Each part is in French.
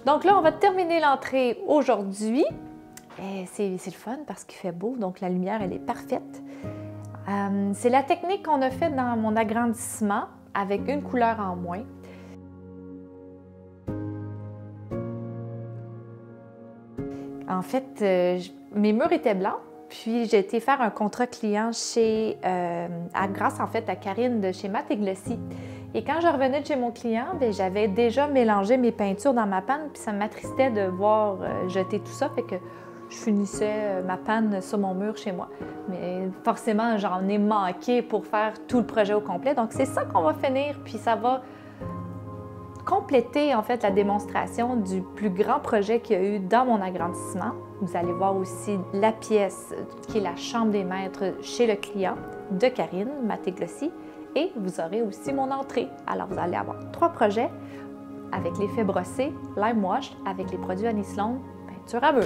Donc là, on va terminer l'entrée aujourd'hui. C'est le fun parce qu'il fait beau, donc la lumière, elle est parfaite. C'est la technique qu'on a faite dans mon agrandissement avec une couleur en moins. En fait, mes murs étaient blancs, puis j'ai été faire un contrat client grâce en fait à Karine de chez Mat & Glossy. Et quand je revenais de chez mon client, j'avais déjà mélangé mes peintures dans ma panne, puis ça m'attristait de voir jeter tout ça, fait que je finissais ma panne sur mon mur chez moi. Mais forcément, j'en ai manqué pour faire tout le projet au complet. Donc c'est ça qu'on va finir, puis ça va compléter en fait la démonstration du plus grand projet qu'il y a eu dans mon agrandissement. Vous allez voir aussi la pièce qui est la chambre des maîtres chez le client de Karine, Mat & Glossy. Et vous aurez aussi mon entrée. Alors, vous allez avoir 3 projets avec l'effet brossé, lime wash, avec les produits Annie Sloan, peinture à mur.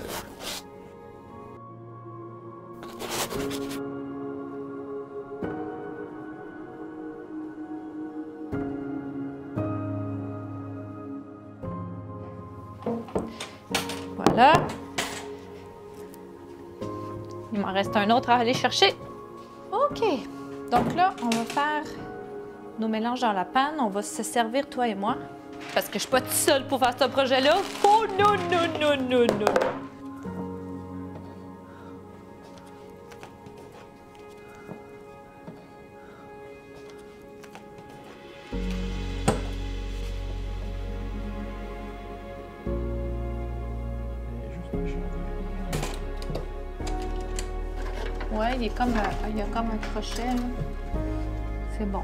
Voilà. Il m'en reste un autre à aller chercher. OK. Donc là, on va faire nos mélanges dans la panne. On va se servir, toi et moi, parce que je suis pas toute seule pour faire ce projet-là. Oh non, non, non, non, non! Ouais, il y a comme un crochet, là. C'est bon.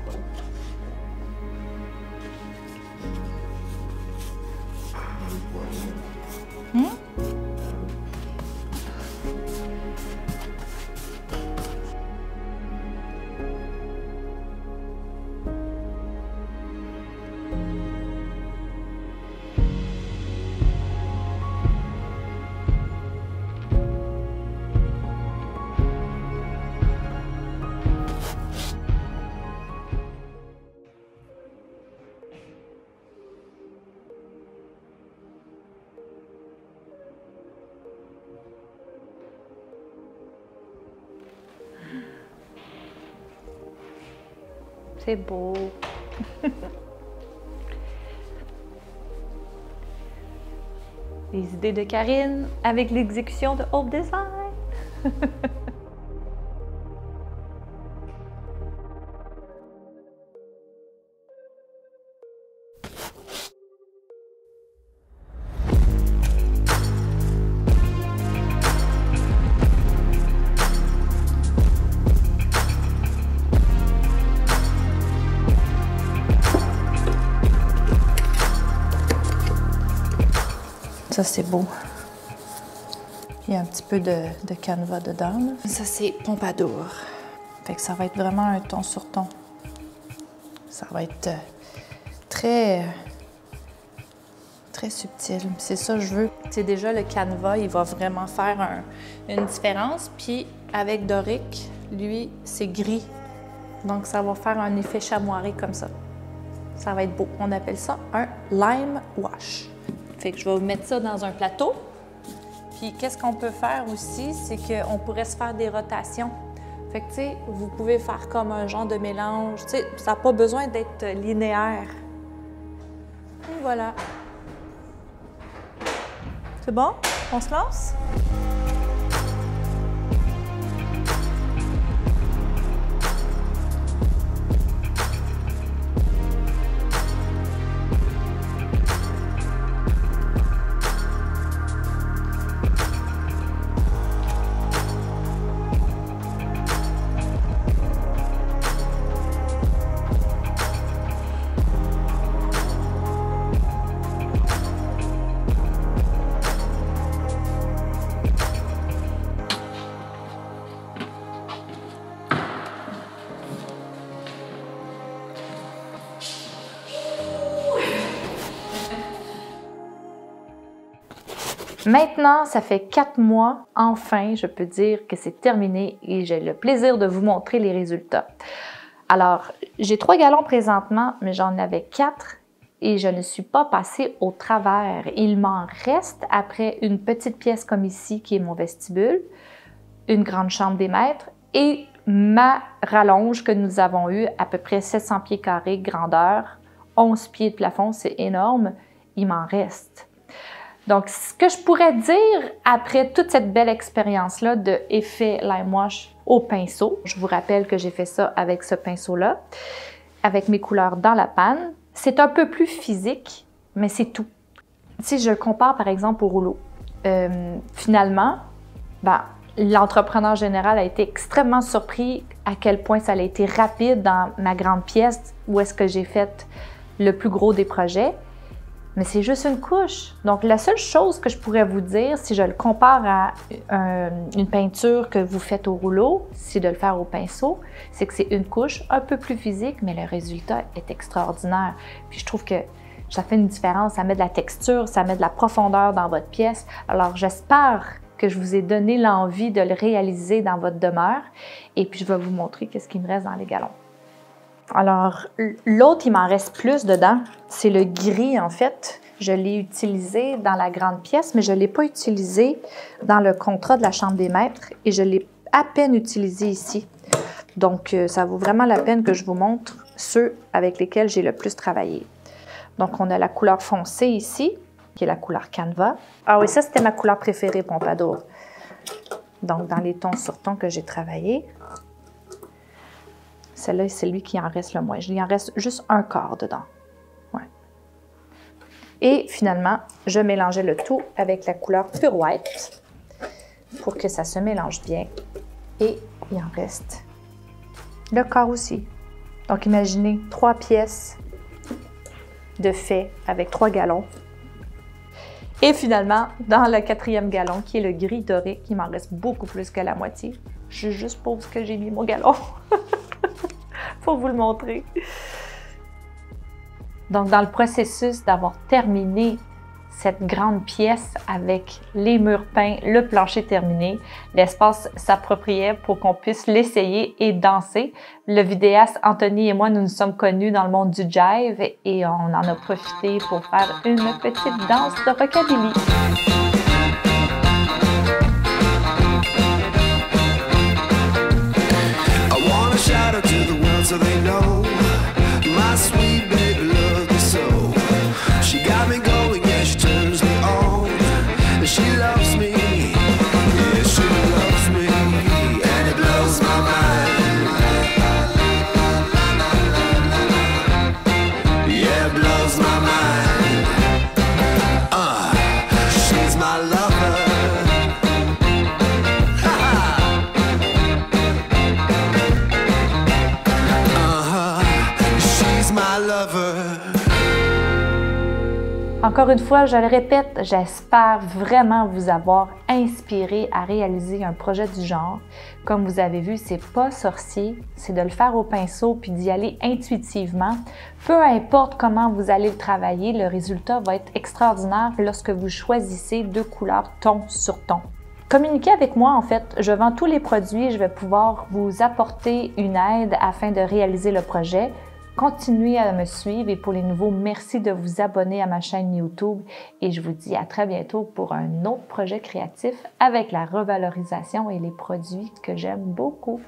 C'est beau. Les idées de Karine avec l'exécution de Hope Design. Ça, c'est beau. Il y a un petit peu de canevas dedans, là. Ça, c'est Pompadour. Fait que ça va être vraiment un ton sur ton. Ça va être très subtil. C'est ça que je veux. C'est déjà le canevas, il va vraiment faire une différence. Puis avec Doric, lui, c'est gris. Donc, ça va faire un effet chamoiré comme ça. Ça va être beau. On appelle ça un lime wash. Fait que je vais vous mettre ça dans un plateau. Puis qu'est-ce qu'on peut faire aussi, c'est qu'on pourrait se faire des rotations. Fait que, tu sais, vous pouvez faire comme un genre de mélange. Tu sais, ça n'a pas besoin d'être linéaire. Et voilà. C'est bon? On se lance? Maintenant, ça fait 4 mois, enfin, je peux dire que c'est terminé et j'ai le plaisir de vous montrer les résultats. Alors, j'ai 3 galons présentement, mais j'en avais 4 et je ne suis pas passée au travers. Il m'en reste après une petite pièce comme ici qui est mon vestibule, une grande chambre des maîtres et ma rallonge que nous avons eue à peu près 700 pieds carrés grandeur, 11 pieds de plafond, c'est énorme, il m'en reste. Donc, ce que je pourrais dire après toute cette belle expérience-là de effet lime wash au pinceau, je vous rappelle que j'ai fait ça avec ce pinceau-là, avec mes couleurs dans la panne, c'est un peu plus physique, mais c'est tout. Si je le compare par exemple au rouleau, finalement, l'entrepreneur général a été extrêmement surpris à quel point ça a été rapide dans ma grande pièce où est-ce que j'ai fait le plus gros des projets. Mais c'est juste une couche. Donc, la seule chose que je pourrais vous dire, si je le compare à une peinture que vous faites au rouleau, c'est de le faire au pinceau, c'est que c'est une couche un peu plus physique, mais le résultat est extraordinaire. Puis je trouve que ça fait une différence, ça met de la texture, ça met de la profondeur dans votre pièce. Alors, j'espère que je vous ai donné l'envie de le réaliser dans votre demeure. Et puis, je vais vous montrer qu'est-ce qui me reste dans les galons. Alors, l'autre, il m'en reste plus dedans. C'est le gris, en fait. Je l'ai utilisé dans la grande pièce, mais je ne l'ai pas utilisé dans le contrat de la Chambre des maîtres et je l'ai à peine utilisé ici. Donc, ça vaut vraiment la peine que je vous montre ceux avec lesquels j'ai le plus travaillé. Donc, on a la couleur foncée ici, qui est la couleur Canva. Ah oui, ça, c'était ma couleur préférée, Pompadour. Donc, dans les tons sur tons que j'ai travaillé. Celle-là, c'est lui qui en reste le moins. Il en reste juste un quart dedans. Ouais. Et finalement, je mélangeais le tout avec la couleur Pure White pour que ça se mélange bien. Et il en reste le quart aussi. Donc, imaginez 3 pièces de fait avec 3 galons. Et finalement, dans le 4e galon, qui est le gris doré, il m'en reste beaucoup plus que la moitié. Je juste pose que j'ai mis mon galon. Pour vous le montrer. Donc, dans le processus d'avoir terminé cette grande pièce avec les murs peints, le plancher terminé, l'espace s'appropriait pour qu'on puisse l'essayer et danser. Le vidéaste Anthony et moi, nous nous sommes connus dans le monde du jive et on en a profité pour faire une petite danse de rockabilly. So they know my sweet baby loves me so. She got me going, yeah, she turns me on. And she loves me, yeah, she loves me, and it blows my mind. Yeah, it blows my mind. She's my lover. Encore une fois, je le répète, j'espère vraiment vous avoir inspiré à réaliser un projet du genre. Comme vous avez vu, c'est pas sorcier, c'est de le faire au pinceau puis d'y aller intuitivement. Peu importe comment vous allez le travailler, le résultat va être extraordinaire lorsque vous choisissez 2 couleurs ton sur ton. Communiquez avec moi, en fait. Je vends tous les produits, je vais pouvoir vous apporter une aide afin de réaliser le projet. Continuez à me suivre et pour les nouveaux, merci de vous abonner à ma chaîne YouTube et je vous dis à très bientôt pour un autre projet créatif avec la revalorisation et les produits que j'aime beaucoup.